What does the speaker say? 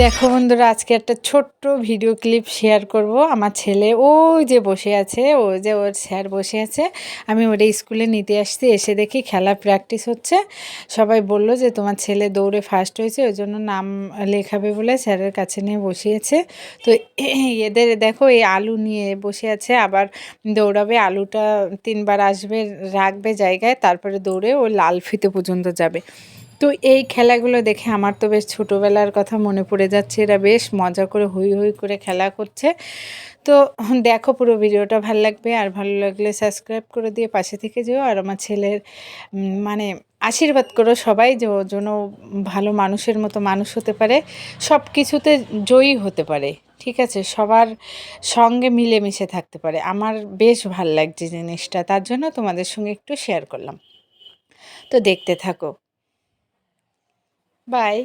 দেখো বন্ধুরা, আজকে একটা ছোট্ট ভিডিও ক্লিপ শেয়ার করব। আমার ছেলে ওই যে বসে আছে, ওর স্যার বসে আছে, আমি ওটা স্কুলে নিতে আসছি। এসে দেখি খেলা প্র্যাকটিস হচ্ছে। সবাই বলল যে তোমার ছেলে দৌড়ে ফার্স্ট হয়েছে, ওই জন্য নাম লেখাবে বলে স্যারের কাছে নিয়ে বসিয়েছে। তো এদের দেখো এই আলু নিয়ে বসে আছে, আবার দৌড়াবে, আলুটা 3বার আসবে, রাখবে জায়গায়, তারপরে দৌড়ে ও লাল ফিতে পর্যন্ত যাবে। তো এই খেলাগুলো দেখে আমার তো বেশ ছোটোবেলার কথা মনে পড়ে যাচ্ছে। এরা বেশ মজা করে হৈ হৈ করে খেলা করছে। তো দেখো, পুরো ভিডিওটা ভালো লাগবে, আর ভালো লাগলে সাবস্ক্রাইব করে দিয়ে পাশে থেকে যেও। আর আমার ছেলের মানে আশীর্বাদ করো সবাই, যে ও যেন ভালো মানুষের মতো মানুষ হতে পারে, সব কিছুতে জয়ী হতে পারে, ঠিক আছে, সবার সঙ্গে মিলেমিশে থাকতে পারে। আমার বেশ ভাল লাগছে জিনিসটা, তার জন্য তোমাদের সঙ্গে একটু শেয়ার করলাম। তো দেখতে থাকো। বাই।